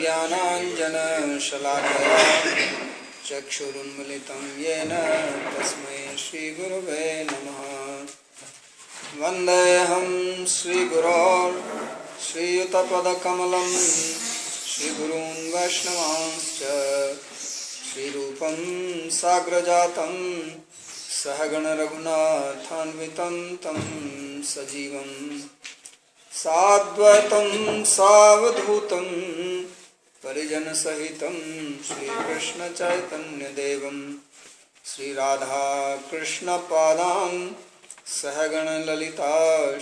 ज्ञानाञ्जनशलाकया चक्षुरुन्मिलितं येन तस्मै श्रीगुरवे नमः। वन्देऽहं श्रीगुरोन् श्रीयुतपदकमलं श्रीगुरून् वैष्णवांश्च श्रीरूपं साग्रजातं सहगण रघुनाथान्वितं तं सजीवं साद्वैतं सावधूतं परिजनसहितं श्रीकृष्णचैतन्यदेवं श्रीराधाकृष्णपादान् सहगण ललिता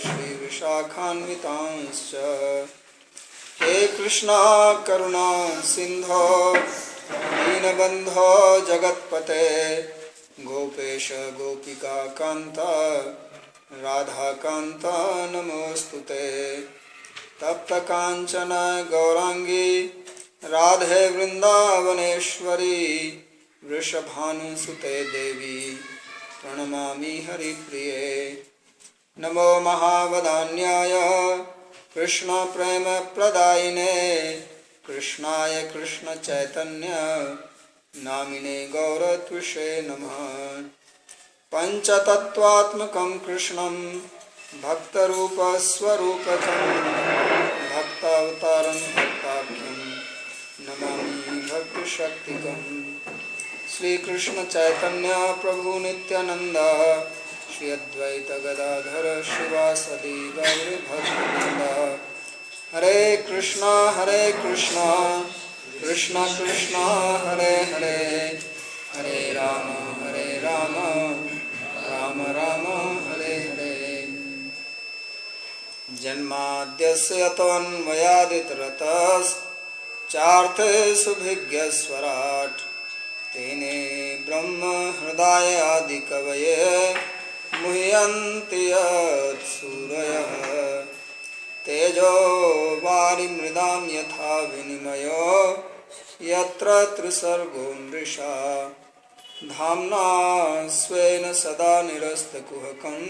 श्रीविशाखान्वितांश्च। हे कृष्णा करुणा सिंधो दीनबन्धो जगत्पते गोपेश गोपिका कान्ता राधाकान्ता नमोस्तुते। तप्त कांचन गौरांगी राधे वृंदावनेश्वरी वृषभानुसुते देवी प्रणमामि हरिप्रिये। नमो महावदान्याय कृष्ण प्रेम प्रदायिने कृष्णाय कृष्ण चैतन्य नामिने गौरत्विषे नमः। पंचतत्वात्मकं कृष्णं भक्तरूप स्वरूपकं भक्तावतारं भक्ताख्यं नमामि भक्तिशक्तिकं। श्रीकृष्ण चैतन्य प्रभु नित्यानंद श्री अद्वैत गदाधर शिवासदि गौर भक्तवृंद। हरे कृष्णा कृष्णा कृष्णा हरे हरे हरे राम राम राम हरे हरे। जन्माद्यस्य यतोऽन्वयादितरतश्चार्थेषुभिज्ञस्वराट् तेने ब्रह्म हृदय आदि कवये मुह्यन्ति यत्सूरयः। तेजो वारिमृदां यथा विनिमयो यत्र त्रिसर्गो मृषा धाम्ना स्वेन सदा निरस्तकुहकं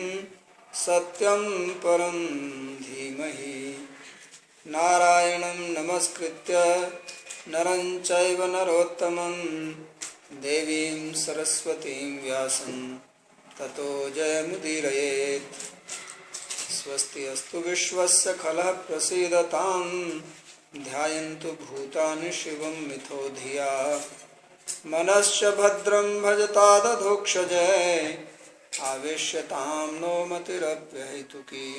सत्यं परं धीमहि। नारायणं नमस्कृत्य नरं चैव नरोत्तमं देवीं सरस्वतीं व्यासं ततो जयमुदीरयेत्। स्वस्ति अस्तु विश्वस्य खलः प्रसीदतां ध्यायन्तु भूतानि शिवं मिथो धिया मनश्च भद्रं भजतादधोक्षजय आवेश्यतां no मतिरप्यहेतुकी।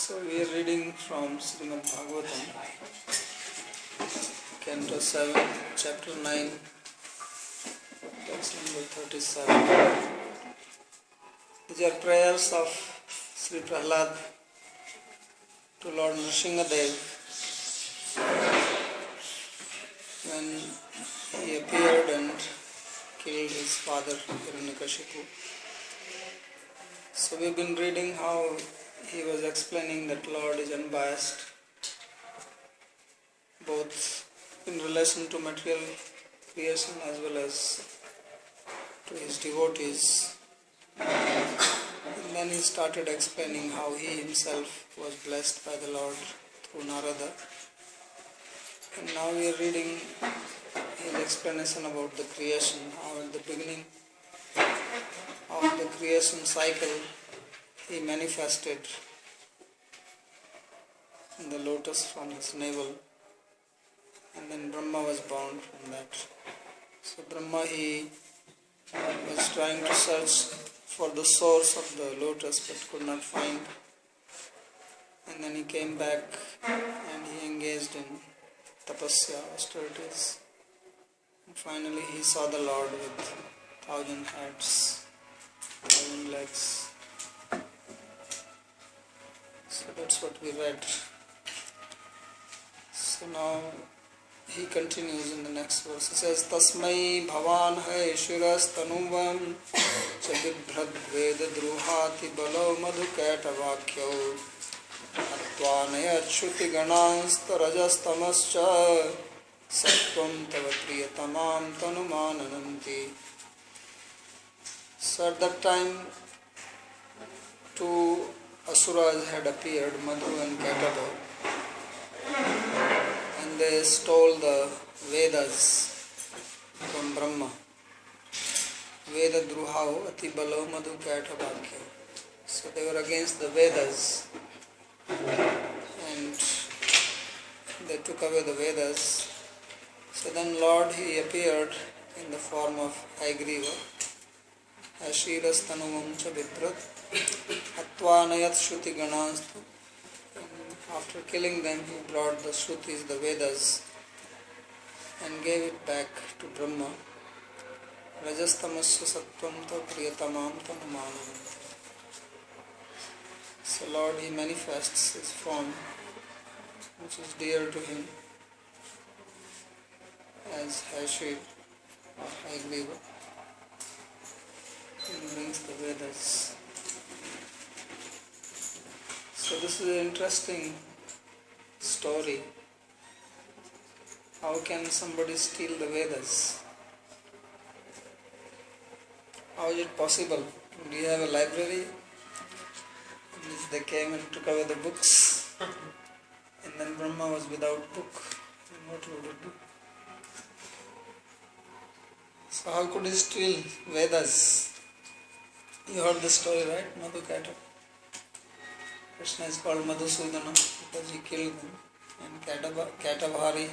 So we are reading from Srimad Bhagavatam, Canto 7, Chapter 9, text number 37. These are prayers of Sri Prahlad to Lord Nrsingadev when he appeared and killed his father Hiranyakashipu. So we've been reading how he was explaining that Lord is unbiased, both in relation to material creation as well as to his devotees. And then he started explaining how he himself was blessed by the Lord through Narada. And now we are reading his explanation about the creation, how at the beginning of the creation cycle he manifested in the lotus from his navel, and then Brahma was born from that. So Brahma, he was trying to search for the source of the lotus but could not find, and then he came back and he engaged in tapasya, austerities, and finally he saw the Lord with 1,000 heads, 1,000 legs. So that's what we read. So now he continues in the next verse. He says, Tasmai bhavan hai shiras tanuvam cha vibhrad veda druhati balo madhuketa vakyo atvanaya chuti ganansta rajastamascha sattvam tava priyatamam tanumanananti. So at that time, two Asuras had appeared, Madhu and Kataba, and they stole the Vedas from Brahma. Veda Druhao Atibalo Madhu Katabhakya. So they were against the Vedas and they took away the Vedas. So then Lord, he appeared in the form of Haigriva. Ashiras Tanumamcha Vidrat Atvanayat Shruti Ganastu. After killing them, he brought the Shrutis, the Vedas, and gave it back to Brahma. Rajastamasya Sattvam Ta Priyatamam Tanumanam. So Lord, he manifests his form, which is dear to him, as Hashir or Haigriva. He brings the Vedas. So this is an interesting story. How can somebody steal the Vedas? How is it possible? Do you have a library in which they came and took away the books? And then Brahma was without book. And what would it do? So how could he steal Vedas? You heard the story, right? Madhu Kataba. Krishna is called Madhusudana because he killed them. And Katabhari,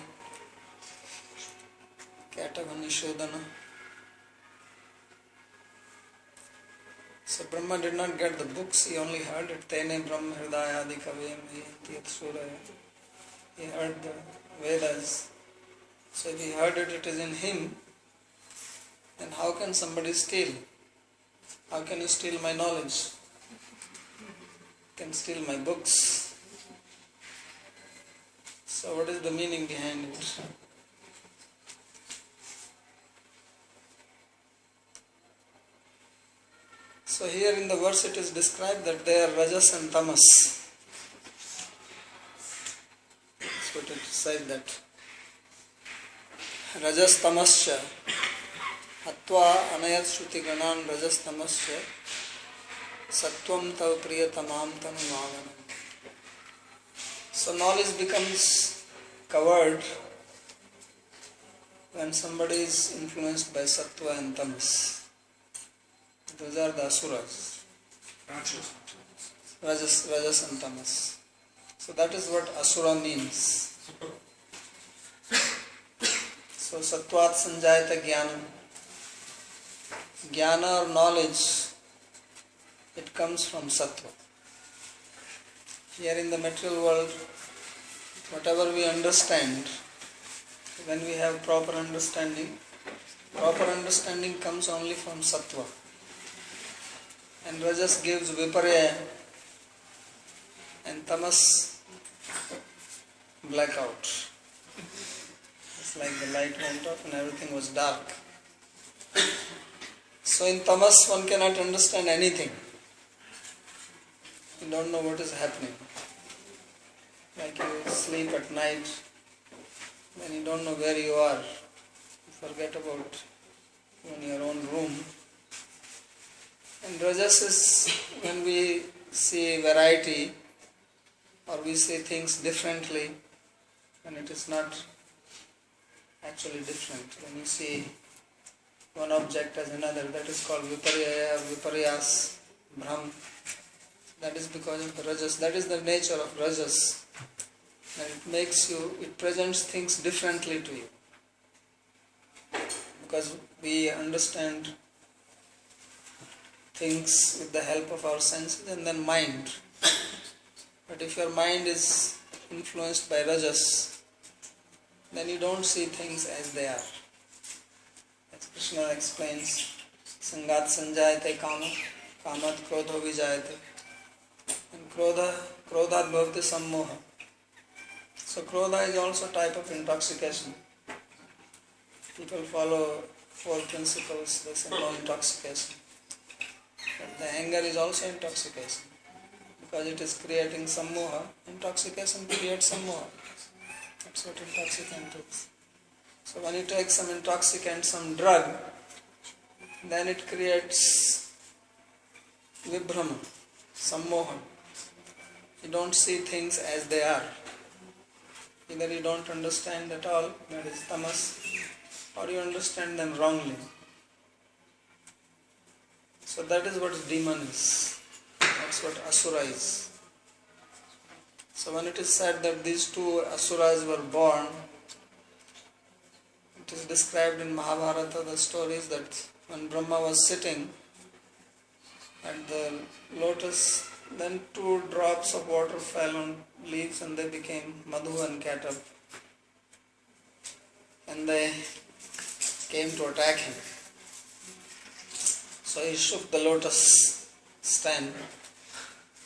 Katavanishodana. So Brahma did not get the books, he only heard it. Tene Brahma Hridaya Adi Kavem Tiyat Suraya. He heard the Vedas. So if he heard it, it is in him. Then how can somebody steal? How can you steal my knowledge? You can steal my books. So what is the meaning behind it? So here in the verse it is described that they are Rajas and Tamas. That's what it said, that Rajas Tamascha Atva Anayat Shruti Ganan Rajas Tamascha Sattvam Tav Priyatamam Tanumavanam. So knowledge becomes covered when somebody is influenced by Sattva and Tamas. Those are the Asuras. Rajas and Tamas. So that is what Asura means. So Sattvat Sanjayata Jnanam. Jnana or knowledge, it comes from Sattva. Here in the material world, whatever we understand, when we have proper understanding comes only from Sattva. And Rajas gives Viparya and Tamas blackout. It's like the light went off and everything was dark. So in Tamas one cannot understand anything. You don't know what is happening. Like you sleep at night, then you don't know where you are. You forget about even your own room. And Rajas is when we see variety or we see things differently, and it is not actually different. When you see one object as another, that is called Viparya or Viparyas, Brahm. That is because of the Rajas. That is the nature of Rajas. And it presents things differently to you. Because we understand things with the help of our senses and then mind. But if your mind is influenced by Rajas, then you don't see things as they are. As Krishna explains, Sangat Sanjayate Kama, Kamat Krodho Vijayate. And Krodhat Bhavati Sammoha. So Krodha is also a type of intoxication. People follow 4 principles, they say no intoxication. But the anger is also intoxication. Because it is creating sammoha. Intoxication creates sammoha. That's what intoxicant is. So when you take some intoxicant, some drug, then it creates vibhrama, sammoha. You don't see things as they are. Either you don't understand at all, that is tamas, or you understand them wrongly. So that is what demon is. That's what asura is. So when it is said that these two asuras were born, it is described in Mahabharata, the stories that when Brahma was sitting at the lotus, then 2 drops of water fell on leaves and they became Madhu and Katab. And they came to attack him. So he shook the lotus stand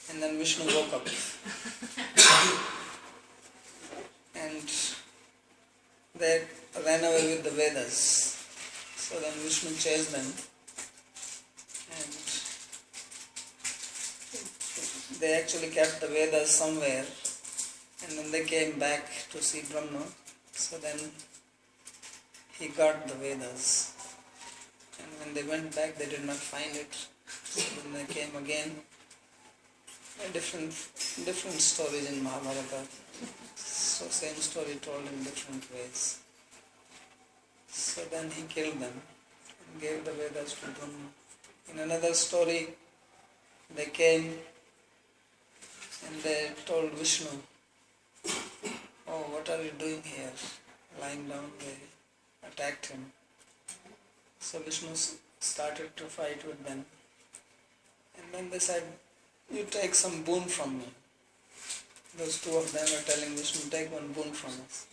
and then Vishnu woke up. And they ran away with the Vedas. So then Vishnu chased them and they actually kept the Vedas somewhere and then they came back to see Brahma. So then he got the Vedas. And when they went back they did not find it. So then they came again. Different stories in Mahabharata. So same story told in different ways. So then he killed them and gave the Vedas to Brahma. In another story, they came and they told Vishnu, "Oh, what are you doing here?" Lying down, they attacked him. So Vishnu started to fight with them. And then they said, "You take some boon from me." Those 2 of them are telling Vishnu, "Take one boon from us."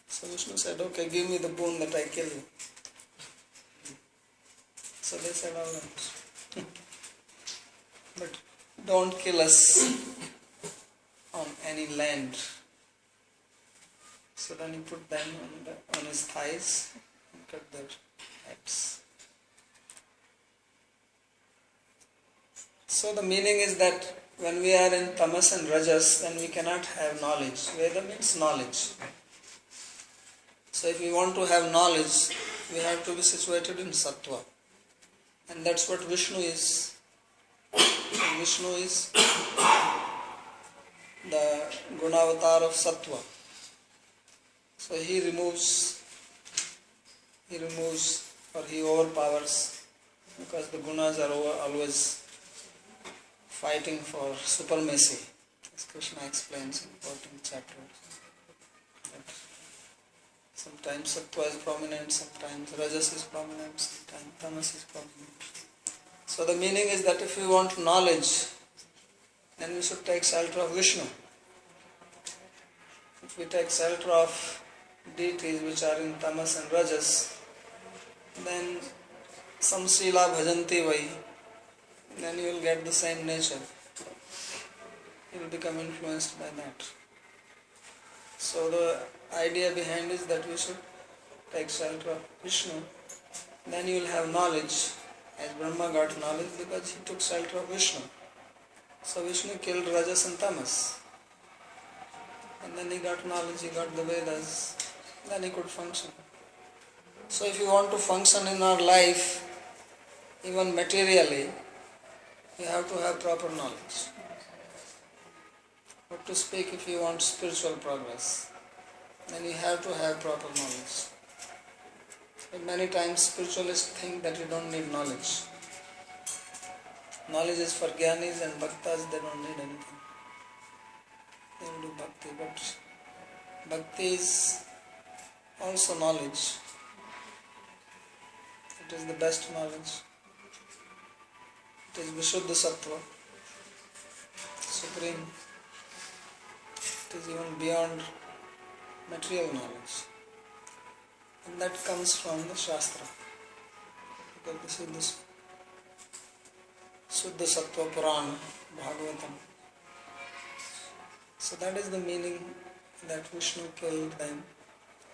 So Vishnu said, "Okay, give me the boon that I kill you." So they said, "All right. But don't kill us on any land." So then he put them on his thighs and cut their heads. So the meaning is that when we are in tamas and rajas, then we cannot have knowledge. Veda means knowledge. So if we want to have knowledge, we have to be situated in sattva. And that's what Vishnu is. And Vishnu is the gunavatar of sattva. So he removes or he overpowers, because the gunas are always fighting for supremacy, as Krishna explains in 14th chapter. That sometimes sattva is prominent, sometimes rajas is prominent, sometimes tamas is prominent. So the meaning is that if we want knowledge, then we should take shelter of Vishnu. If we take shelter of deities which are in tamas and rajas, then some sila bhajanti vai, then you will get the same nature. You will become influenced by that. So the idea behind is that we should take shelter of Vishnu. Then you will have knowledge, as Brahma got knowledge because he took shelter of Vishnu. So Vishnu killed Rajas and Tamas. And then he got knowledge, he got the Vedas. Then he could function. So if you want to function in our life, even materially, you have to have proper knowledge. What to speak if you want spiritual progress, then you have to have proper knowledge. But many times spiritualists think that you don't need knowledge. Knowledge is for jnanis and bhaktas, they don't need anything. They will do bhakti, but bhakti is also knowledge. It is the best knowledge. It is Vishuddha Sattva, supreme. It is even beyond material knowledge. And that comes from the Shastra. Because this is the Suddha Sattva Purana, Bhagavatam. So that is the meaning that Vishnu killed them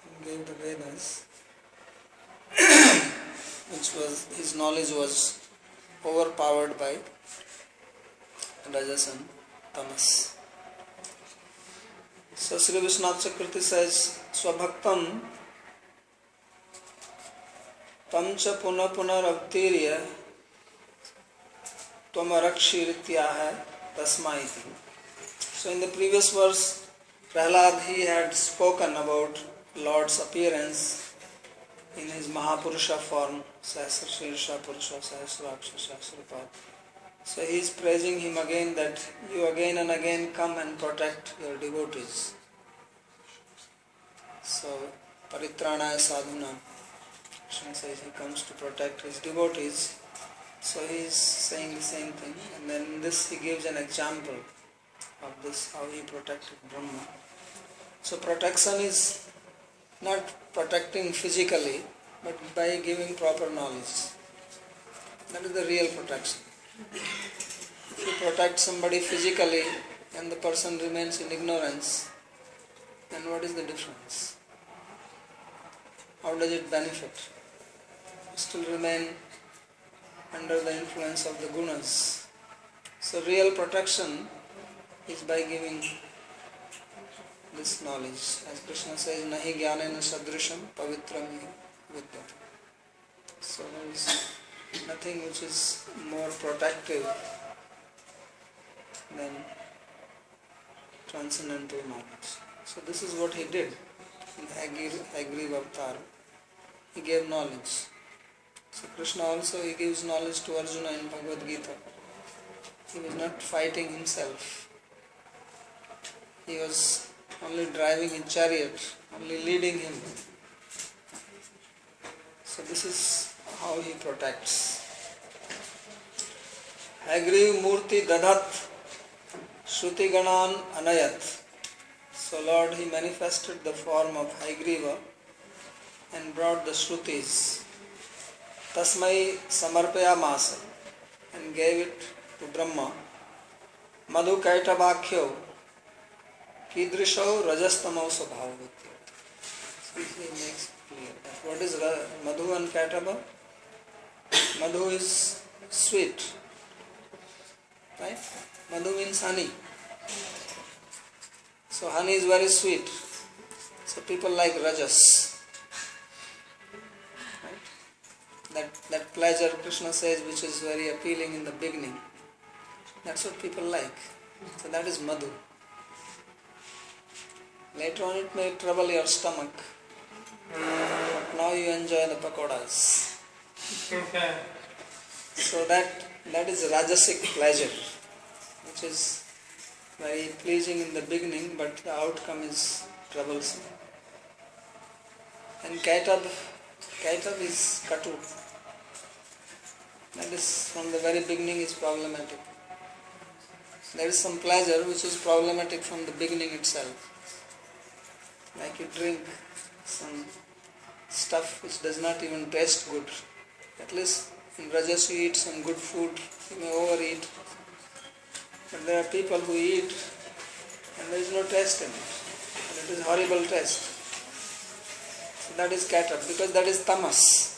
and gave the Vedas, which was, his knowledge was overpowered by Rajas and Tamas. So Sri Vishwanath Chakravarti says, Swabhaktam Tamcha Puna Punarabtirya Twamarakshirityah Tasmaiti. So in the previous verse, Prahlad, he had spoken about Lord's appearance in his Mahapurusha form, Sahasra Purusha, Sahasraksha, Sahasrapad. So he is praising him again that you again and again come and protect your devotees. So, Paritranaya Sadhuna, Krishna says he comes to protect his devotees. So he is saying the same thing, and then in this he gives an example of this, how he protected Brahma. So protection is not protecting physically, but by giving proper knowledge. That is the real protection. If you protect somebody physically and the person remains in ignorance, then what is the difference? How does it benefit? You still remain under the influence of the gunas. So real protection is by giving this knowledge. As Krishna says, Nahi jnanena sadrisham pavitram vidyate. So there is nothing which is more protective than transcendental knowledge. So this is what he did in Hagriva Avatar. He gave knowledge. So Krishna also, he gives knowledge to Arjuna in Bhagavad Gita. He was not fighting himself. He was only driving his chariot, only leading him. So this is how he protects. Hagriv Murti Dadhat Shruti Ganan Anayat. So Lord, he manifested the form of Hagriva and brought the Shrutis. Tasmai Samarpayamasa, and gave it to Brahma. Madhu Kaitavakyo Kidrisho Rajastamau Sabhavavitya. So he makes it clear that what is Madhu and Kaitava? Madhu is sweet, right? Madhu means honey. So honey is very sweet. So people like Rajas. That pleasure, Krishna says, which is very appealing in the beginning. That's what people like. So that is Madhu. Later on it may trouble your stomach. But now you enjoy the pakoras. So that is Rajasic pleasure, which is very pleasing in the beginning, but the outcome is troublesome. And Kaitab is Katu. That is from the very beginning is problematic. There is some pleasure which is problematic from the beginning itself. Like you drink some stuff which does not even taste good. At least in Rajas you eat some good food, you may overeat. But there are people who eat and there is no taste in it. And it is horrible taste. So that is Kaitab, because that is tamas.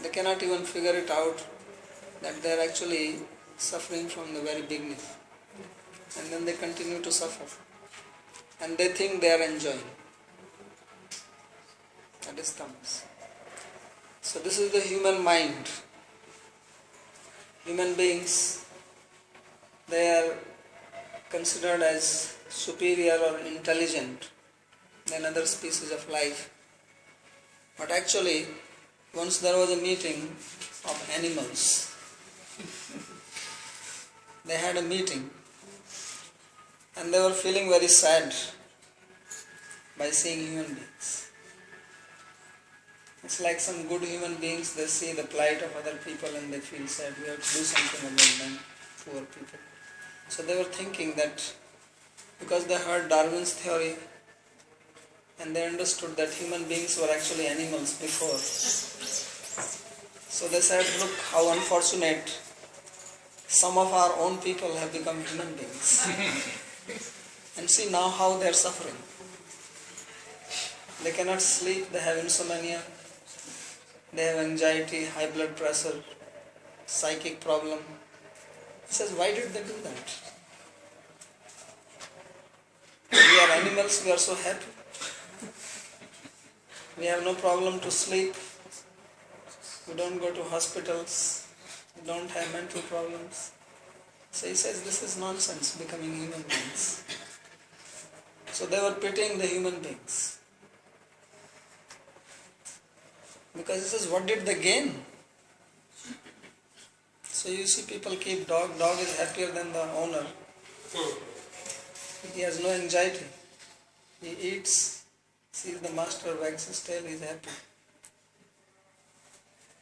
They cannot even figure it out that they are actually suffering from the very beginning. And then they continue to suffer. And they think they are enjoying. That is tamas. So this is the human mind. Human beings, they are considered as superior or intelligent than other species of life. But actually, once there was a meeting of animals. They had a meeting and they were feeling very sad by seeing human beings. It's like some good human beings, they see the plight of other people and they feel sad. We have to do something about them, poor people. So they were thinking that because they heard Darwin's theory and they understood that human beings were actually animals before. So they said, look how unfortunate some of our own people have become human beings. And see now how they are suffering. They cannot sleep, they have insomnia, they have anxiety, high blood pressure, psychic problem. He says, why did they do that? We are animals, we are so happy. We have no problem to sleep. We don't go to hospitals. We don't have mental problems. So he says this is nonsense, becoming human beings. So they were pitying the human beings. Because he says, what did they gain? So you see people keep dog is happier than the owner. He has no anxiety. He eats, sees the master wags his tail, he is happy.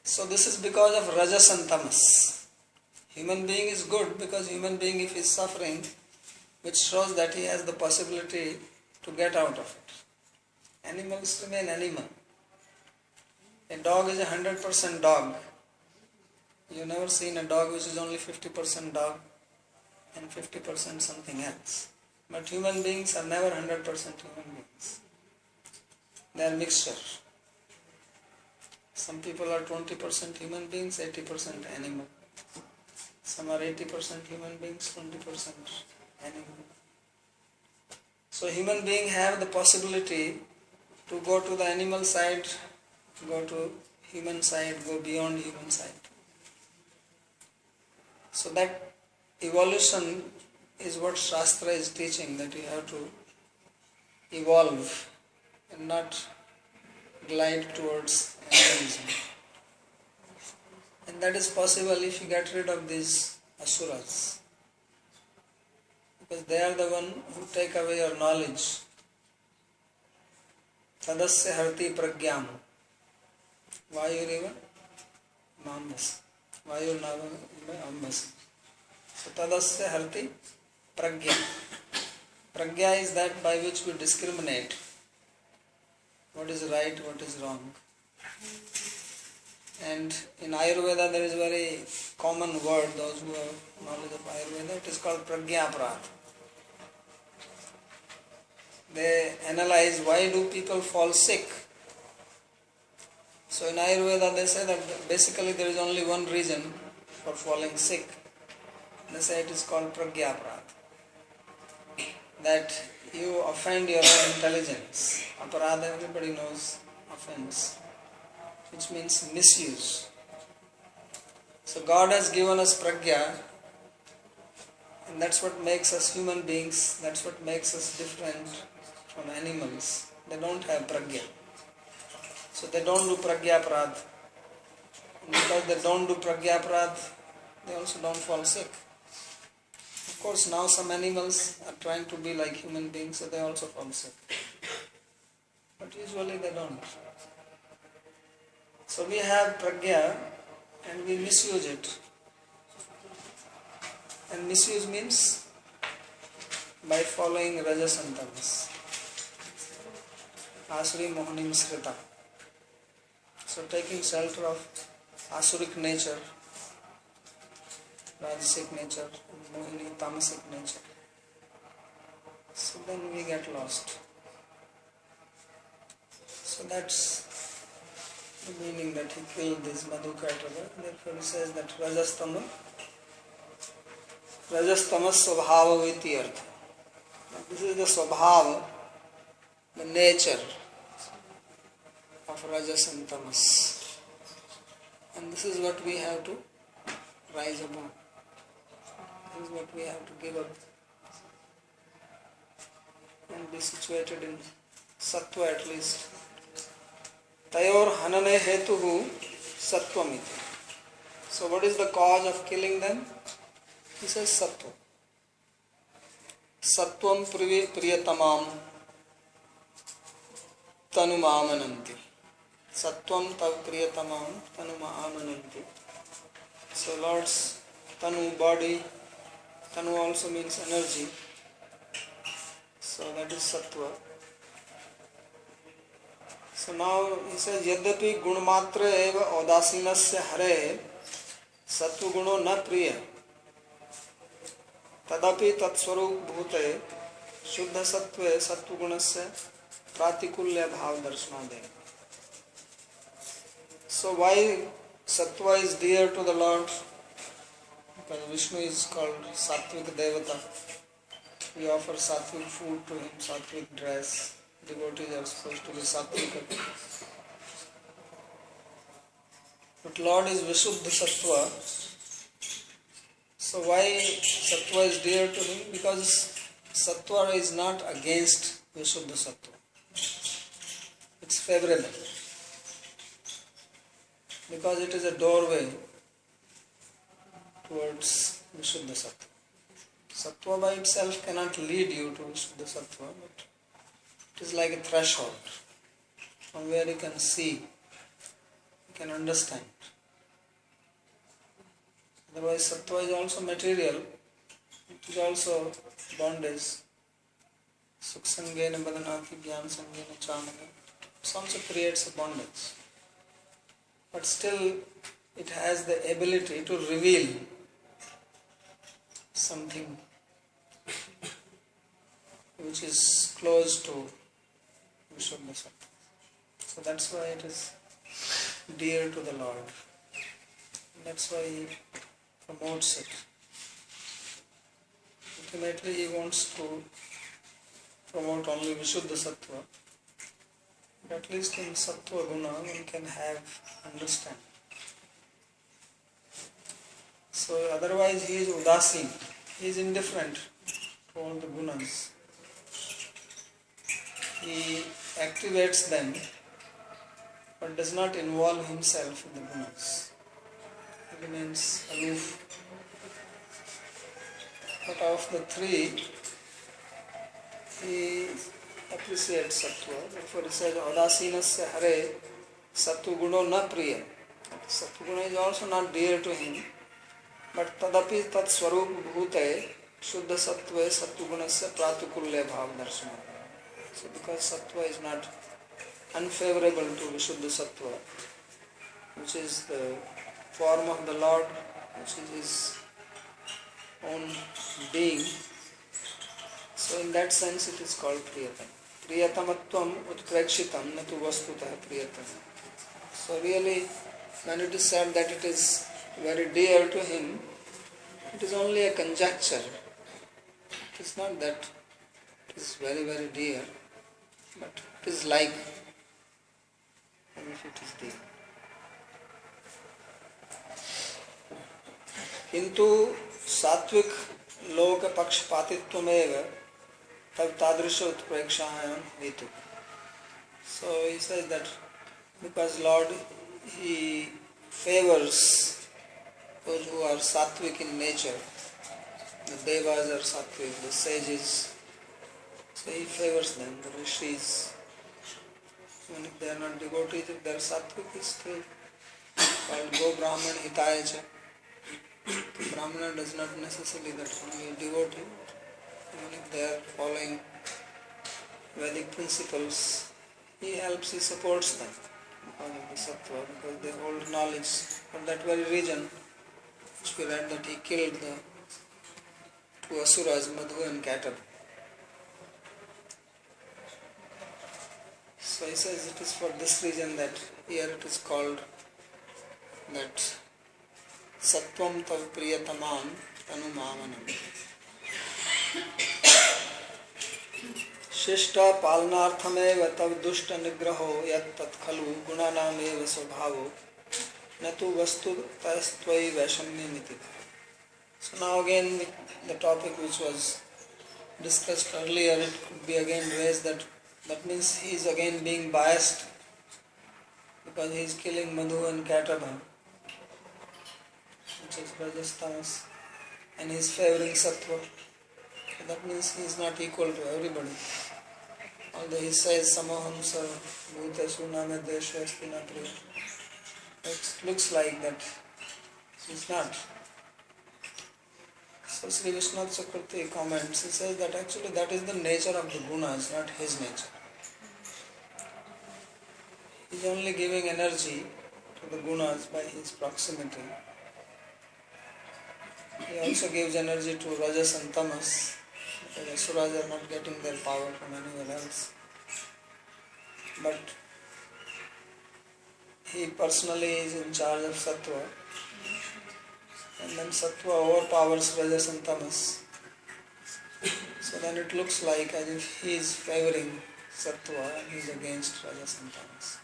So this is because of rajas and tamas. Human being is good because human being, if he is suffering, which shows that he has the possibility to get out of it. Animals remain animal. A dog is 100% dog. You never seen a dog which is only 50% dog and 50% something else. But human beings are never 100% human beings. They are mixture. Some people are 20% human beings, 80% animal. Some are 80% human beings, 20% animal. So human beings have the possibility to go to the animal side, go to human side, go beyond human side. So that evolution is what Shastra is teaching, that you have to evolve and not glide towards animalism. And that is possible if you get rid of these asuras. Because they are the one who take away your knowledge. Tadasya harti pragyam. Vayuriva mambas. Vayurnava ambas. So tadasya harti pragya. Pragya is that by which we discriminate what is right, what is wrong. And in Ayurveda there is a very common word, those who have knowledge of Ayurveda, it is called pragyaparad. They analyze why do people fall sick. So in Ayurveda they say that basically there is only one reason for falling sick. They say it is called pragyaparad. That you offend your own intelligence. Aparad, everybody knows, offense, which means misuse. So God has given us pragya, and that's what makes us human beings, that's what makes us different from animals. They don't have pragya. So they don't do pragyaparad. And because they don't do pragyaparad, they also don't fall sick. Of course, now some animals are trying to be like human beings, so they also fall sick. But usually they don't. So we have pragya and we misuse it. And misuse means by following rajas and tamas. Asuri mohanim srita. So taking shelter of asuric nature, rajasic nature, mohini tamasic nature. So then we get lost. So that's the meaning that he killed this Madhukatava. Therefore he says that Rajastama Swabhava iti artha. This is the Swabhava, the nature of Rajas and Tamas. And this is what we have to rise above. This is what we have to give up and be situated in Sattva at least. Tayor hanane hetuhu sattvam. So what is the cause of killing them? He says sattva. Sattvam priyatamam tanumamananti. Sattvam tav priyatamam tanumamananti. So Lord's tanu, body, tanu also means energy. So that is sattva. So now he says, Yadyapi gunmatra eva audasinasya hare sattva guno na priya tadapi tatswarup bhute shuddha sattve sattva gunasya pratikulya bhav darshanade. So why sattva is dear to the Lord? Because Vishnu is called Sattvic Devata. We offer sattvic food to him, sattvic dress. Devotees are supposed to be sattvic. But Lord is Vishuddha Sattva. So why sattva is dear to him? Because sattva is not against Vishuddha sattva. It's favorable. Because it is a doorway towards Vishuddha sattva. Sattva by itself cannot lead you to Vishuddha sattva, but it is like a threshold from where you can see, you can understand. Otherwise, sattva is also material, it is also bondage. Suksangena badanati jnana sangena chamana. It also creates a bondage. But still, it has the ability to reveal something which is close to Vishuddha sattva. So that's why it is dear to the Lord. That's why he promotes it. Ultimately, he wants to promote only Vishuddha sattva. But at least in sattva guna, one can have understanding. So otherwise, he is udasin. He is indifferent to all the gunas. He activates them, but does not involve himself in the gunas. He remains aloof. But of the three, he appreciates sattva. Therefore he says, Adasinasya hare sattva guno na priya. Sattva guna is also not dear to him. But tadapi tat swarup bhute shuddha sattva sattva gunasya pratukulya bhav darshana. So because sattva is not unfavorable to Vishuddha sattva, which is the form of the Lord, which is his own being, so in that sense it is called priyatam. Priyatamatvam utprekshitam natu vastutah priyatam. So really, when it is said that it is very dear to him, it is only a conjecture. It is not that it is very, very dear, but it is like as if it is dear. Kintu sattvic loka pakshpatitvamev tav tadrisha utprekshayam hetu. So he says that because Lord, he favors those who are sattvic in nature. The devas are sattvic, the sages. So he favors them, the rishis. Even if they are not devotees, if they are sattvic, he is still called Go Brahman Hitaya cha. Brahmana does not necessarily that only a devotee. Even if they are following Vedic principles, he helps, he supports them because of the sattva, because they hold knowledge. For that very reason, which we read that he killed the two asuras, Madhu and Canto. So he says it is for this reason that here it is called that Sattvam tav priyatamam tanu mamanam. Shishta palanarthameva tav dushta nigraho yat tat khalu gunanam eva svabhavo natu vastu tastvai vaishamyamiti. So now again the topic which was discussed earlier, it could be again raised that means he is again being biased because he is killing Madhu and Kataba, which is Rajas, and he is favoring Sattva. So that means he is not equal to everybody. Although he says Samaham sa bhutesu name desha asti na priya. It looks like that he is not. So Sri Vishwanath Chakravarti comments, he says that actually that is the nature of the gunas, not his nature. He is only giving energy to the gunas by his proximity. He also gives energy to Rajas and Tamas, because Asuras are not getting their power from anywhere else. But he personally is in charge of Sattva, and then Sattva overpowers Rajas and Tamas. So then it looks like as if he is favoring Sattva and he is against Rajas and Tamas.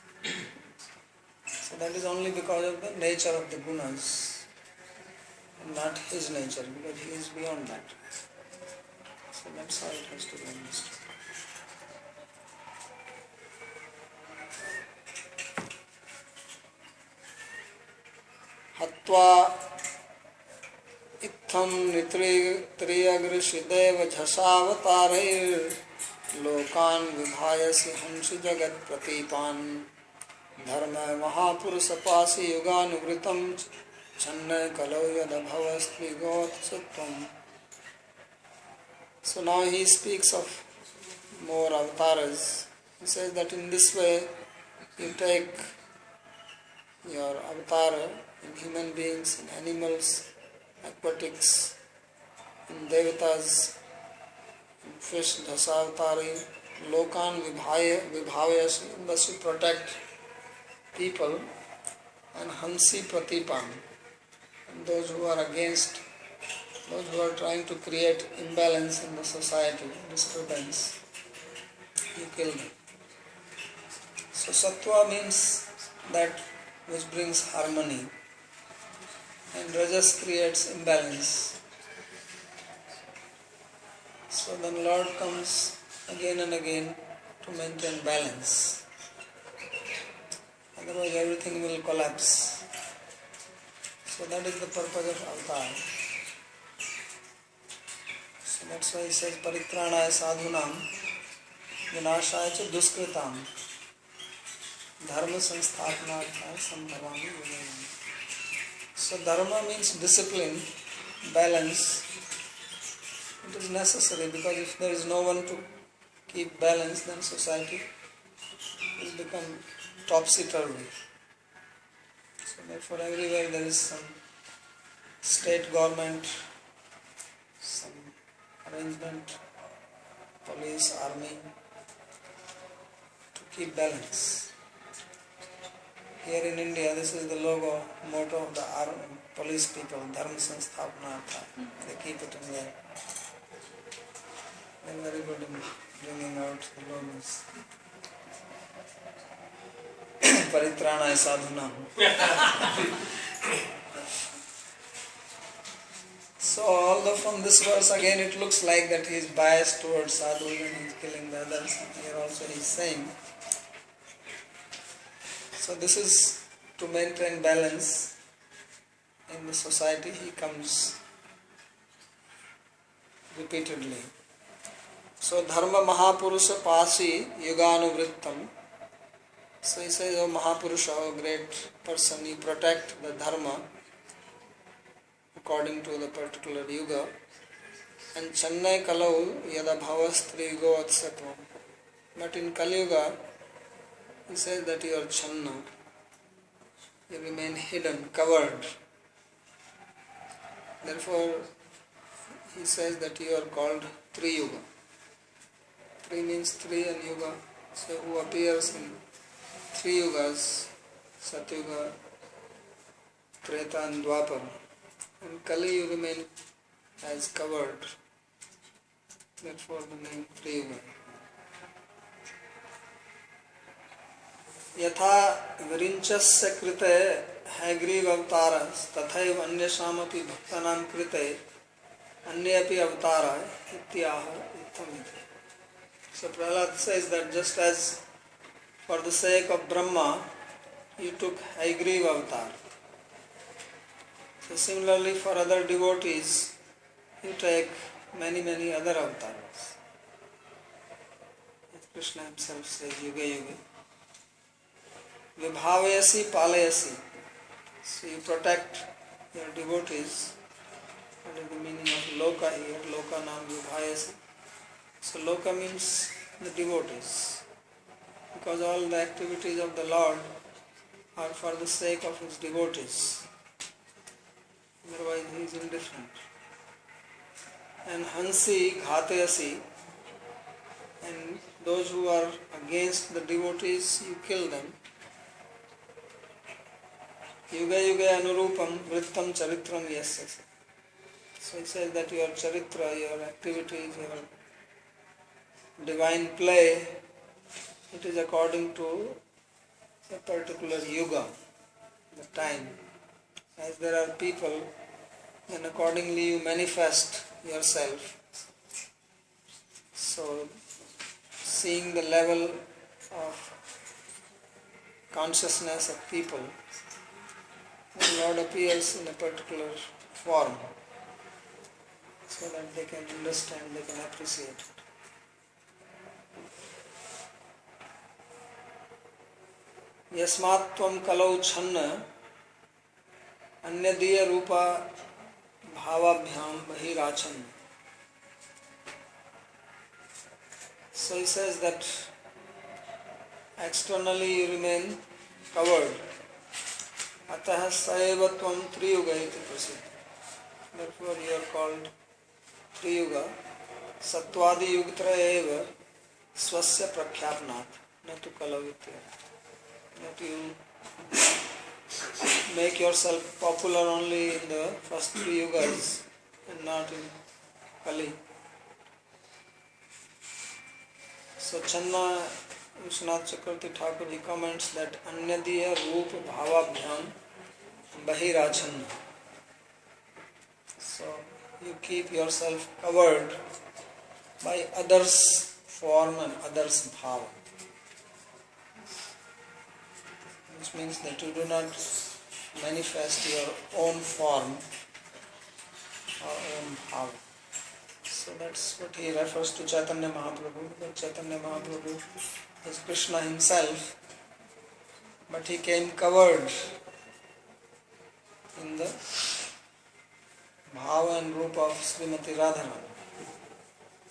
So that is only because of the nature of the gunas. and not his nature, because he is beyond that. So that's how it has to be understood. Hatva इत्थम त्रियगृषिदेव झसावतारैर् लोकान् विभायसि हंसि जगत् प्रतीपान् धर्म महापुरुष पासि युगानुवृतं छन्न कलौ यदभवस्त्रिगोत्सत्वम्. So now he speaks of more avatars. He says that in this way you take your avatar in human beings, in animals, aquatics, in devatas, in fish, dasavatari, lokan vibhavayasi, thus you protect people, and hansi pratipan, and those who are against, those who are trying to create imbalance in the society, disturbance, you kill them. So sattva means that which brings harmony, and rajas creates imbalance. So then Lord comes again and again to maintain balance. Otherwise everything will collapse. So that is the purpose of avatar. So that's why he says paritranaya sadhunam vinashaya cha duskritam dharma sansthapanarthaya sambhavami vinayam. So dharma means discipline, balance. It is necessary, because if there is no one to keep balance, then society will become topsy-turvy. So therefore everywhere there is some state government, some arrangement, police, army, to keep balance. Here in India, this is the logo, motto of the police people, Dharma Sansthapanartha. They keep it in there. They are very good in bringing out the logos. Paritranaya sadhunam. So although from this verse again it looks like that he is biased towards sadhus and he is killing the others, here also he is saying. So this is to maintain balance in the society. He comes repeatedly. So dharma mahapurusha pasi yuganuvrittam. So he says, O Mahapurusha, O great person, you protect the dharma according to the particular yuga. And channai kalau yada bhavastrigo atsatvam. But in Kali Yuga, he says that you are channa, you remain hidden, covered. Therefore, he says that you are called Tri-yuga. Tri means three and yuga, so who appears in three yugas, Satyuga, Treta and Dwapar. And Kali you remain as covered. Therefore the name Tri-yuga. यथा विरिंचस्य कृते हैग्रीव अवतारः तथैव अन्येषामपि भक्तानां कृते अन्येऽपि अवतारः इत्याह इत्थमिति. So Prahlad says that just as for the sake of Brahma you took Haigriva avatar, so similarly for other devotees you take many other avatars. As Krishna himself says, Yuga Yuga. Vibhavayasi palayasi. So you protect your devotees. What is the meaning of loka here? Loka nam vibhavayasi. So loka means the devotees. Because all the activities of the Lord are for the sake of his devotees. Otherwise he is indifferent. And hansi ghatayasi. And those who are against the devotees, you kill them. Yuga yuga anurupam vrittam charitram yasya. So he says that your charitra, your activities, your divine play, it is according to a particular yuga, the time. As there are people then accordingly you manifest yourself. So, seeing the level of consciousness of people, the Lord appears in a particular form so that they can understand, they can appreciate it. Yasmat tvam kalau channa anyadiya rupa bhavabhyam bahirachan. So he says that externally you remain covered. Atah saeva tvam triyuga iti prasiddha. Therefore you are called triyuga. Satvadi yugtra eva swasya prakhyapnat. Natu kalavitya. That you make yourself popular only in the first three yugas and not in Kali. So Channa Vishwanath Chakravarti Thakur, he comments that Anyadiya Roop Bhavabhyam Bahirachan. So you keep yourself covered by others' form and others' bhava. Which means that you do not manifest your own form or own bhava. So that's what he refers to Chaitanya Mahaprabhu. That Chaitanya Mahaprabhu is Krishna himself, but he came covered in the bhava and rupa of Srimati Radharani.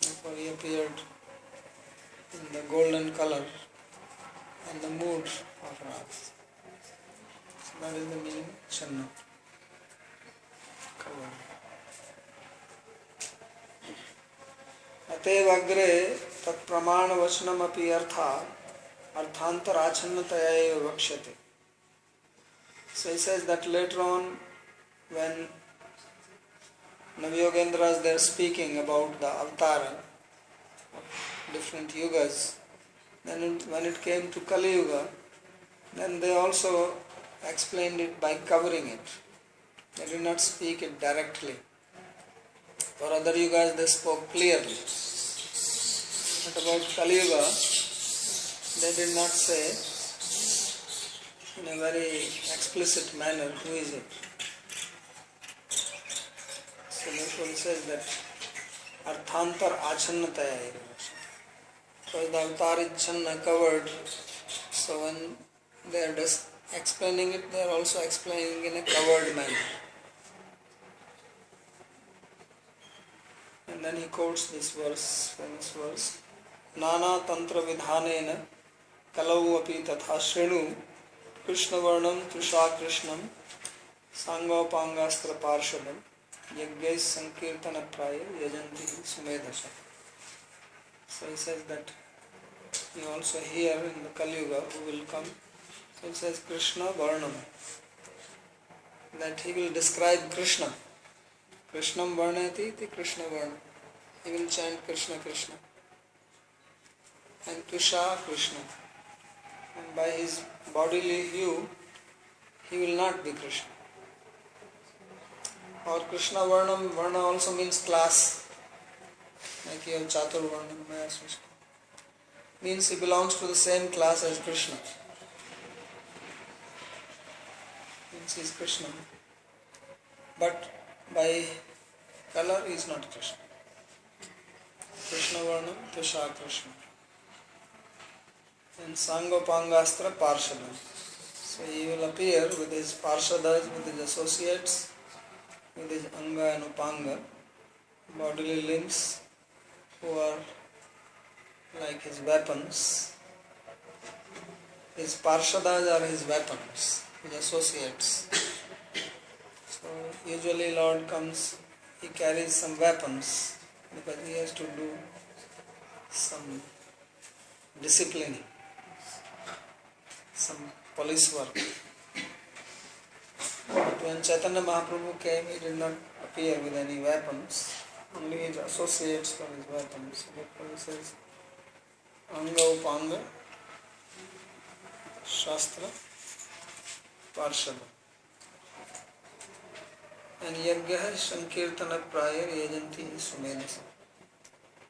Therefore he appeared in the golden color and the mood of Radha. So that is the meaning Channa. Covered. अतएव अग्रे तत्प्रमाण वचनमपि अर्थांतराच्छन्नतया एव वक्ष्यते. So he says that later on, when Navyogendras they are speaking about the avatara of different yugas, then when it came to Kali Yuga, then they also explained it by covering it. They did not speak it directly. For other yugas they spoke clearly. But about Kali Yuga, they did not say in a very explicit manner who is it. So therefore he says that Arthantar Achannataya. Because the avatar is Channa covered, so when they are just explaining it, they are also explaining in a covered manner. And then he quotes this verse, famous verse, Nana Tantra Vidhanena Kalau api tatha Shrinu Krishna Varnam Trisha Krishnam Sangopangastra Parshadam Yagyais Sankirtana Praya Yajanti Sumedhasa. So he says that you also hear in the Kali Yuga who will come. So he says Krishna Varnam, that he will describe Krishna. Krishnam Varnati iti Krishna Varnam. He will chant Krishna Krishna. And Tusha Krishna. And by his bodily hue, he will not be Krishna. Or Krishna Varnam, Varna also means class. Like you have Chatur Varnam, Mayasvishka. Means he belongs to the same class as Krishna. Means he is Krishna. But by color he is not Krishna. Krishna Varnam, Tusha Krishna. And Sangopangastra Parshadam. So he will appear with his Parshadas, with his associates, with his Anga and Upanga, bodily limbs, who are like his weapons. His Parshadas are his weapons, his associates. So usually Lord comes, he carries some weapons because he has to do some disciplining, some police work. But when Chaitanya Mahaprabhu came, he did not appear with any weapons, only his associates were his weapons. Therefore he says, Anga Upanga Shastra Parshada. And yajna sankirtana prayar yajanti sumedasa.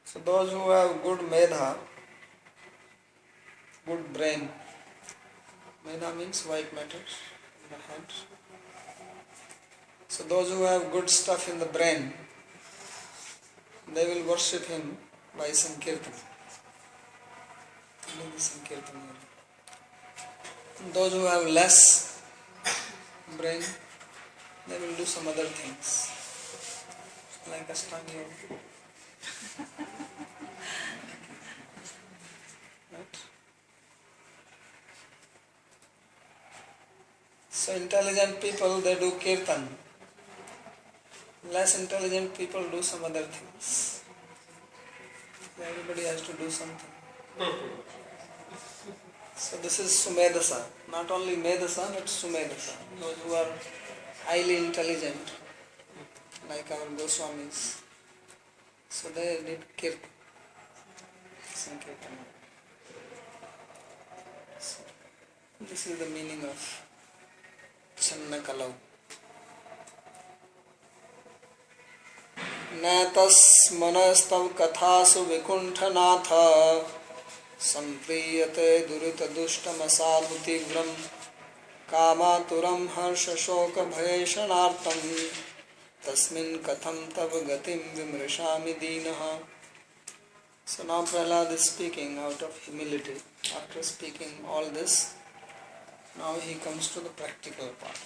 So those who have good medha, good brain, medha means white matter in the head. So those who have good stuff in the brain, they will worship him by sankirtan. Only the sankirtan. Those who have less brain, they will do some other things, like Ashtanga yoga. Right? So intelligent people, they do kirtan. Less intelligent people do some other things. Everybody has to do something. So this is Sumedasa. Not only Medasa, but Sumedasa. Those who are highly intelligent, like our Goswamis. So they did kirtan. Sankirtan. So this is the meaning of Channa Kalau. Natas manastav kathasu vikunthanatha sampriyate durita dushtam asadu tigram kamaturam harsha shoka bhayeshanartam tasmin katham tav gatim vimrishami dinaha. So now Prahlad is speaking out of humility. After speaking all this, now he comes to the practical part.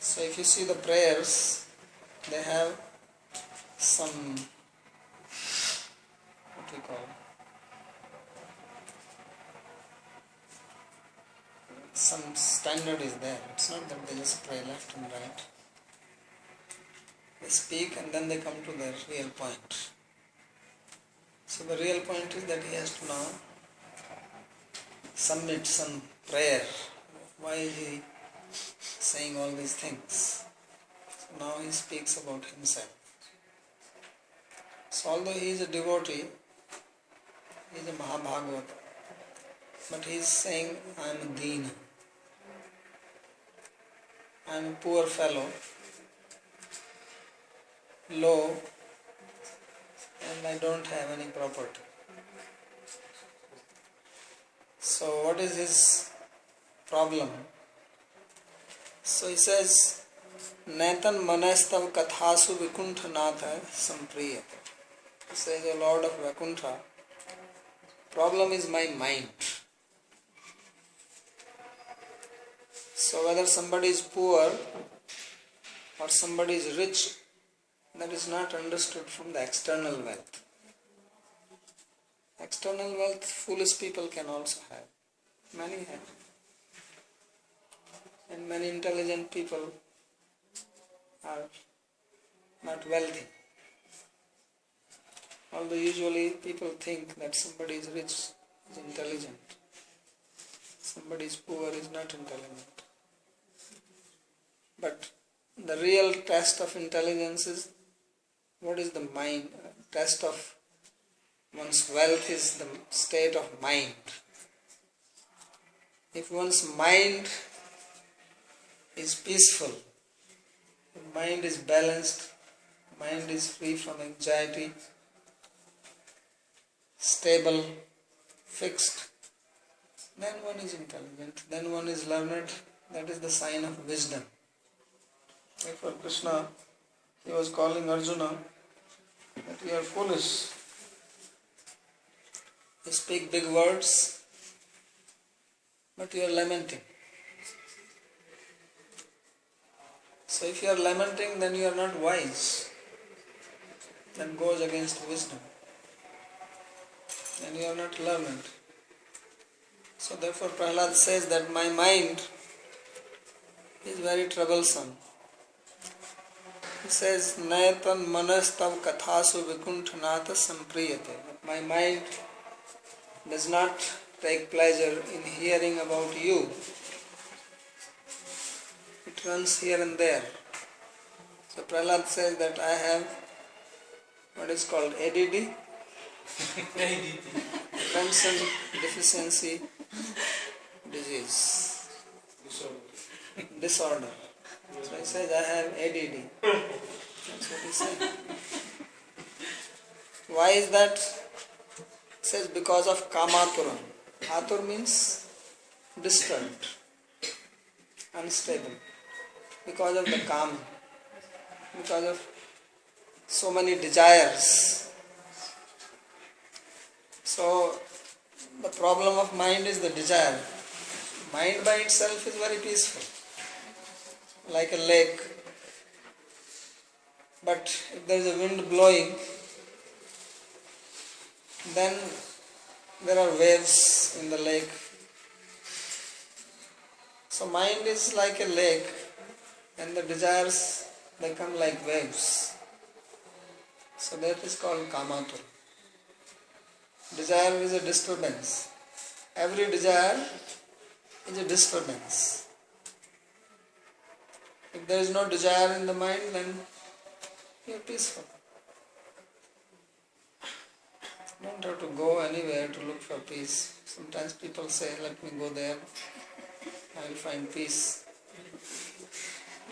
So if you see the prayers, they have some, what we call, some standard is there. It's not that they just pray left and right. They speak and then they come to their real point. So the real point is that he has to now submit some prayer. Why is he saying all these things? So now he speaks about himself. So although he is a devotee, he is a Mahabhagavata, but he is saying, I am a Deen. I am a poor fellow, low, and I don't have any property. So what is his problem? So he says, Naitan manastav kathasu vikunthanatha sampriyate. He says, O Lord of Vaikuntha, problem is my mind. So whether somebody is poor or somebody is rich, that is not understood from the external wealth. External wealth, foolish people can also have. Many have. And many intelligent people are not wealthy. Although usually people think that somebody is rich is intelligent. Somebody is poor is not intelligent. But the real test of intelligence is what is the mind. Test of one's wealth is the state of mind. If one's mind is peaceful, mind is balanced, mind is free from anxiety, stable, fixed, then one is intelligent, then one is learned. That is the sign of wisdom. Like for Krishna, he was calling Arjuna that you are foolish. You speak big words, but you are lamenting. So if you are lamenting, then you are not wise. That goes against wisdom. Then you are not learned. So therefore Prahlad says that my mind is very troublesome. He says, Naitan manastav kathasu vikunthanatha sampriyate. My mind does not take pleasure in hearing about you. It runs here and there. So Prahlad says that I have what is called ADD, Attention Deficiency Disease, Disorder. So he says, I have ADD. That's what he said. Why is that? He says, because of kamatura. Atur means disturbed, unstable. Because of the kama. Because of so many desires. So, the problem of mind is the desire. Mind by itself is very peaceful, like a lake. But if there is a wind blowing, then there are waves in the lake. So mind is like a lake, and the desires, they come like waves. So that is called kamatur. Desire is a disturbance. Every desire is a disturbance. If there is no desire in the mind, then you are peaceful. You don't have to go anywhere to look for peace. Sometimes people say, let me go there, I will find peace.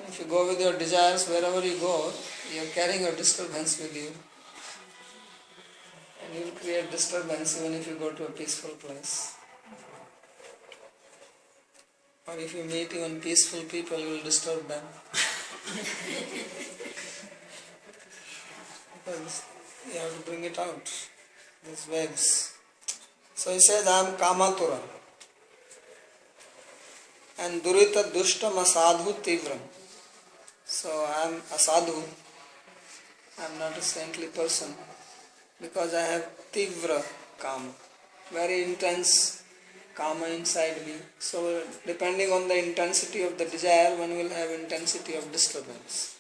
If you go with your desires, wherever you go, you are carrying a disturbance with you. And you will create disturbance even if you go to a peaceful place. Or if you meet even peaceful people, you will disturb them. Because you have to bring it out, these waves. So he says, I am kamatura. And durita dushtam asadhu tivram. So I am asadhu. I am not a saintly person. Because I have tivra kama. Very intense kama inside me. So depending on the intensity of the desire, one will have intensity of disturbance.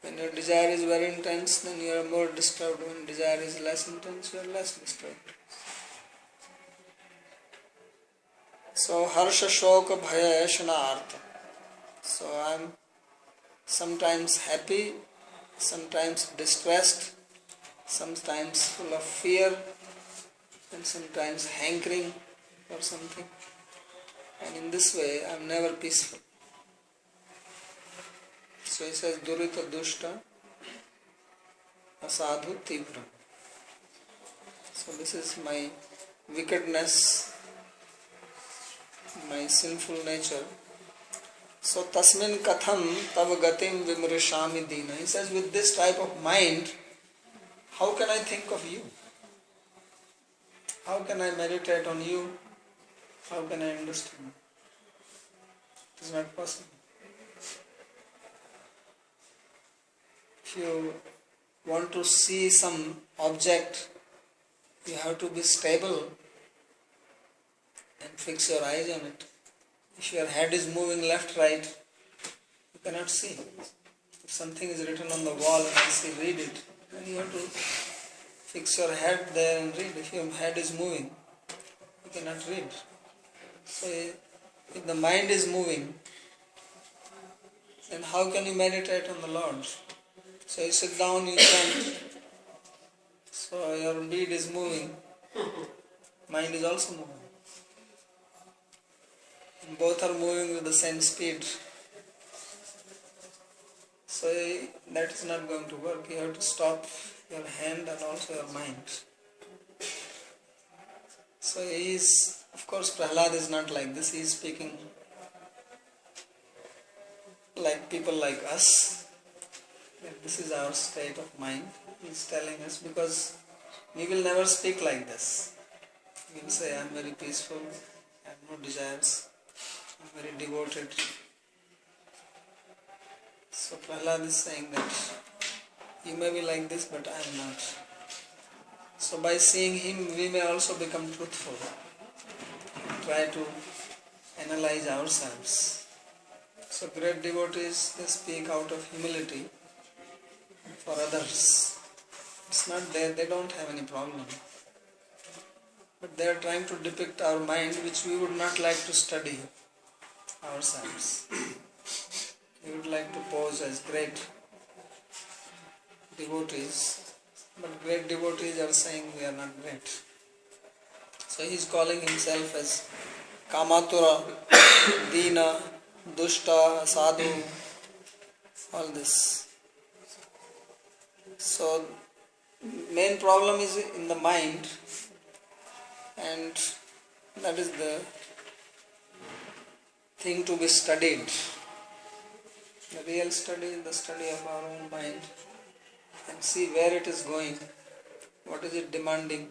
When your desire is very intense, then you are more disturbed. When desire is less intense, you are less disturbed. So harsha shoka bhaya shanartha. So I am sometimes happy, sometimes distressed, sometimes full of fear, and sometimes hankering for something. And in this way, I am never peaceful. So he says, durita dushta asadhu tivra. So this is my wickedness, my sinful nature. So tasmin katham tav gatim vimrishami dina. He says, with this type of mind, how can I think of you? How can I meditate on you? How can I understand? It is not possible. If you want to see some object, you have to be stable and fix your eyes on it. If your head is moving left, right, you cannot see. If something is written on the wall and you say, read it, then you have to fix your head there and read. If your head is moving, you cannot read. So if the mind is moving, then how can you meditate on the Lord? So you sit down, you chant. So your bead is moving. Mind is also moving. And both are moving with the same speed. So that is not going to work. You have to stop your hand and also your mind. So he is, of course, Prahlad is not like this. He is speaking like people like us. This is our state of mind. He is telling us, because we will never speak like this. We will say, I am very peaceful, I have no desires, I am very devoted. So Prahlad is saying that you may be like this, but I am not. So by seeing him, we may also become truthful. Try to analyze ourselves. So great devotees, they speak out of humility for others. It's not there, they don't have any problem. But they are trying to depict our mind, which we would not like to study ourselves. We would like to pose as great devotees, but great devotees are saying we are not great. So he is calling himself as Kamatura, Dina, Dushta, Sadhu, all this. So main problem is in the mind, and that is the thing to be studied. The real study is the study of our own mind and see where it is going, what is it demanding,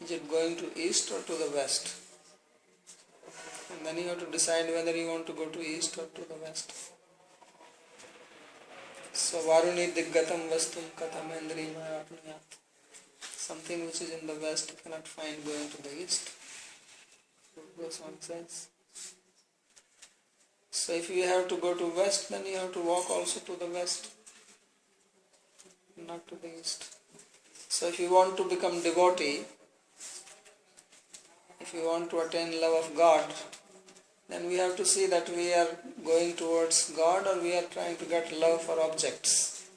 is it going to east or to the west, and then you have to decide whether you want to go to east or to the west. So Varuni Diggatam Vastum Kathamendri Mayapniyat. Something which is in the west you cannot find going to the east. Goswami says. So if you have to go to west, then you have to walk also to the west, not to the east. So if you want to become devotee, if you want to attain love of God, then we have to see that we are going towards God or we are trying to get love for objects.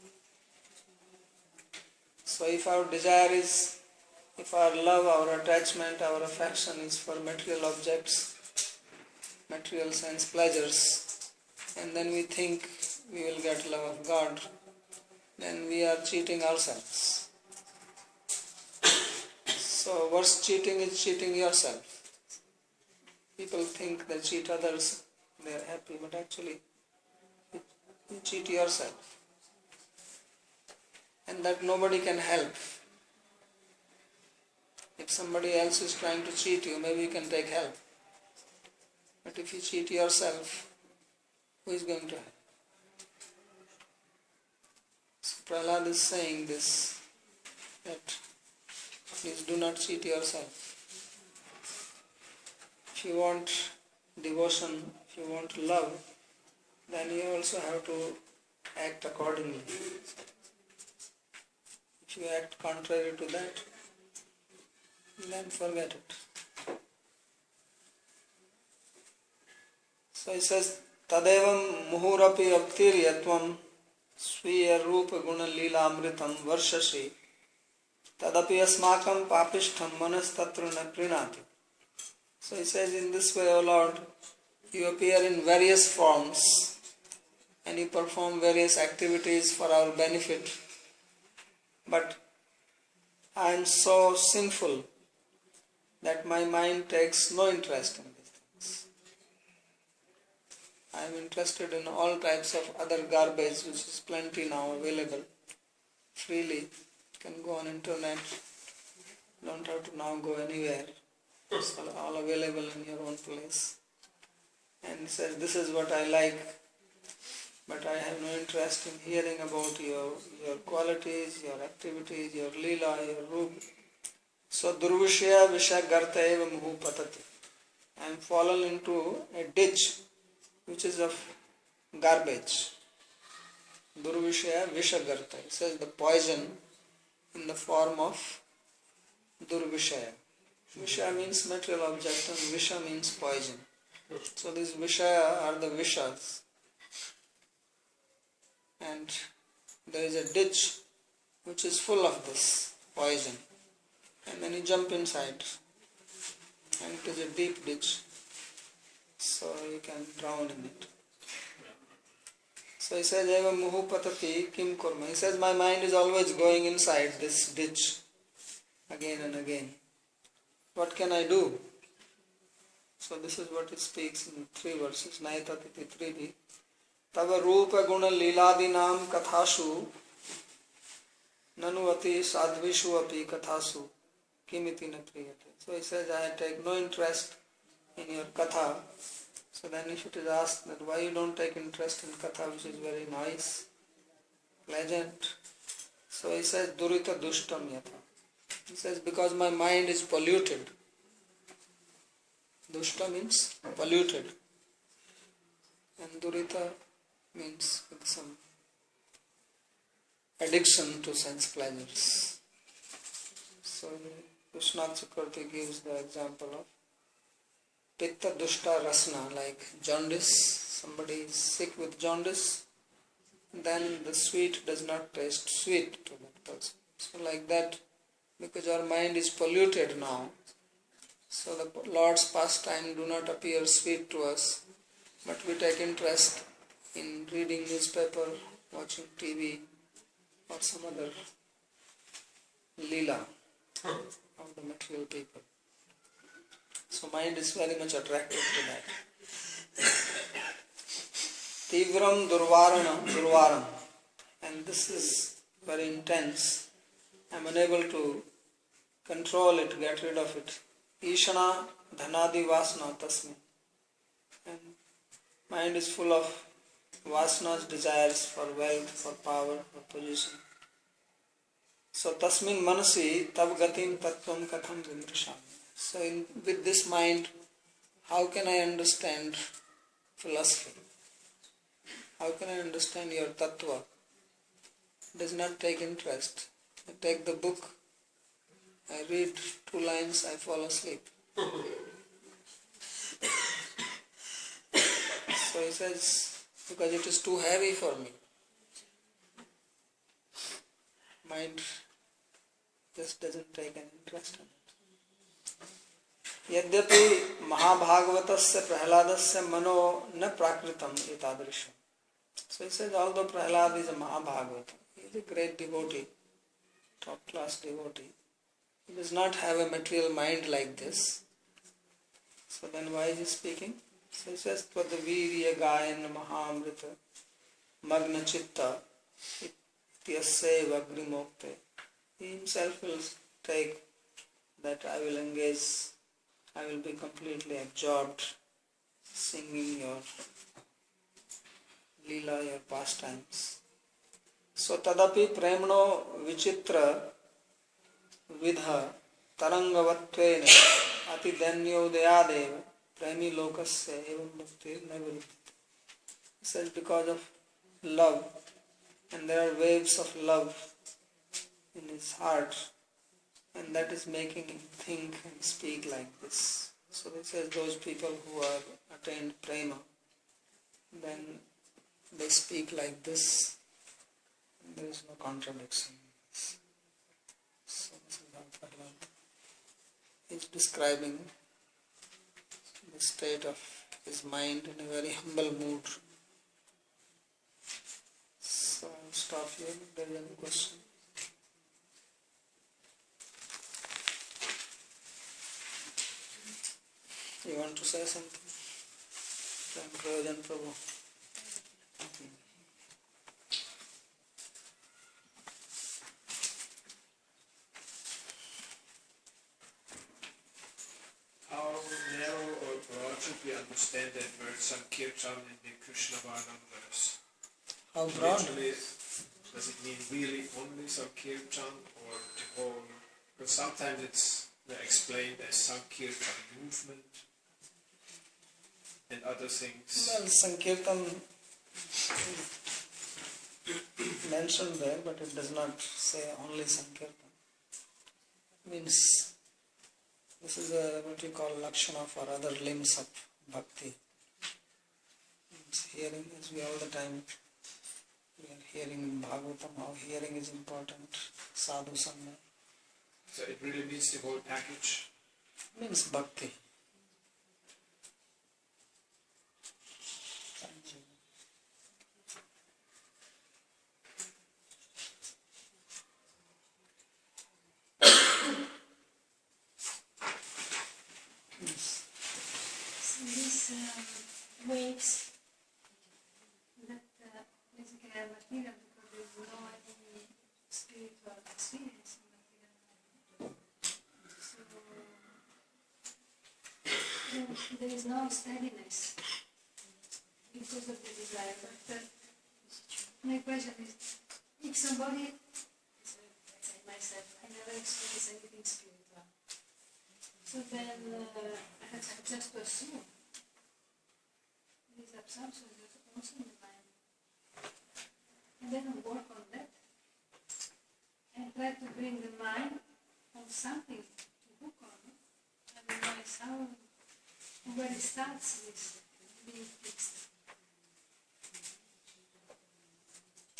So if our desire is, if our love, our attachment, our affection is for material objects, material sense pleasures, and then we think we will get love of God, then we are cheating ourselves. So worst cheating is cheating yourself. People think they cheat others, they are happy, but actually you cheat yourself. And that nobody can help. If somebody else is trying to cheat you, maybe you can take help. But if you cheat yourself, who is going to help? So Prahlad is saying this, that please do not cheat yourself. If you want devotion, if you want love, then you also have to act accordingly. If you act contrary to that, then forget it. So he says, Tadevam muhurapi avtiryatvam sviya rupa guna lila amritam varshashi tadapi asmakam papishtham manas tatra na prinati. So he says, in this way, O Lord, you appear in various forms and you perform various activities for our benefit. But I am so sinful that my mind takes no interest in these things. I am interested in all types of other garbage which is plenty now available freely. You can go on internet, don't have to now go anywhere. It's all available in your own place. And he says, this is what I like, but I have no interest in hearing about your qualities, your activities, your lila, your rup. So durvishya vishagarta eva muhu patati. I am fallen into a ditch which is of garbage. Durvishya vishagarta. It says the poison in the form of durvishaya. Visha means material object and visha means poison. So these vishaya are the vishas. And there is a ditch which is full of this poison. And then you jump inside. And it is a deep ditch. So you can drown in it. So he says, Eva muhu patati kim kurma. He says, my mind is always going inside this ditch again and again. What can I do? So this is what it speaks in 3 verses. Naitatiti 3b. Tava rupa guna liladinam kathashu nanuvati sadvishu api kathasu kimiti na priyate. So he says, I take no interest in your katha. So then if it is asked that why you don't take interest in katha which is very nice, pleasant. So he says, durita dushtam yatha. He says, because my mind is polluted. Dushta means polluted. And durita means with some addiction to sense pleasures. So Vishwanath Chakravarti gives the example of pitta dushta rasna, like jaundice. Somebody is sick with jaundice, then the sweet does not taste sweet to that person. So like that, because our mind is polluted now, so the Lord's pastime do not appear sweet to us, but we take interest in reading newspaper, watching TV, or some other lila of the material people. So mind is very much attracted to that. Tivram durvaram, and this is very intense. I am unable to control it, get rid of it. Ishana dhanadi vasna tasmin. And mind is full of vasanas, desires for wealth, for power, for position. So tasmin manasi tab gatim tattvam katham vimrishami. So with this mind, how can I understand philosophy? How can I understand your tattva? Does not take interest. I take the book, I read 2 lines, I fall asleep. So he says, because it is too heavy for me. Mind just doesn't take an interest in it. Yadyapi Mahabhagavatasya Prahladasya Mano na prakritam etadrisham. So he says, although Prahlad is a Mahabhagavatam, he is a great devotee, top class devotee. He does not have a material mind like this. So then why is he speaking? So he says, Tvada Virya Gayan Mahamrita Magna Chitta Ityasya Vagrimokte. He himself will take that I will engage, I will be completely absorbed singing your lila, your pastimes. So tadapi premno vichitra vidha tarangavattvena ati danyodayadeva premi lokasya evam bhaktir naviruddhati. He says because of love, and there are waves of love in his heart, and that is making him think and speak like this. So he says those people who are attained prema, then they speak like this. There is no contradiction. So this is how Prahlad is describing the state of his mind in a very humble mood. So I'll stop here if there is any question. You want to say something? Prayojan Prabhu. How narrow or broad should we understand that word Sankirtan in the Krishna Varnam verse? How broad? Literally, does it mean really only Sankirtan or the whole? Because sometimes it's explained as Sankirtan movement and other things. Well, Sankirtan is mentioned there, but it does not say only Sankirtan. Means this is what you call Lakshana for other limbs of bhakti. Means hearing, as we all the time we are hearing in Bhagavatam, how hearing is important, sadhu sangha. So it really means the whole package? Means bhakti. Waves that basically are material because there is no any spiritual experience in material life. So there is no steadiness because of the desire. But my question is, if somebody, like myself, I never experienced anything spiritual, so then I have just to assume these absorptions are also in the mind. And then I work on that and try to bring the mind on something to hook on. And realize how, where it starts with being fixed.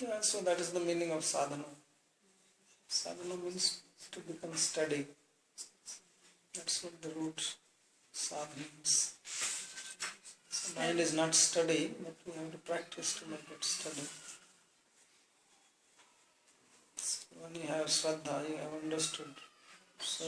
Yeah, so that is the meaning of sadhana. Sadhana means to become steady. That's what the root sadhana means. Mind is not steady, but we have to practice to make it steady. So when you have Shraddha, you have understood. So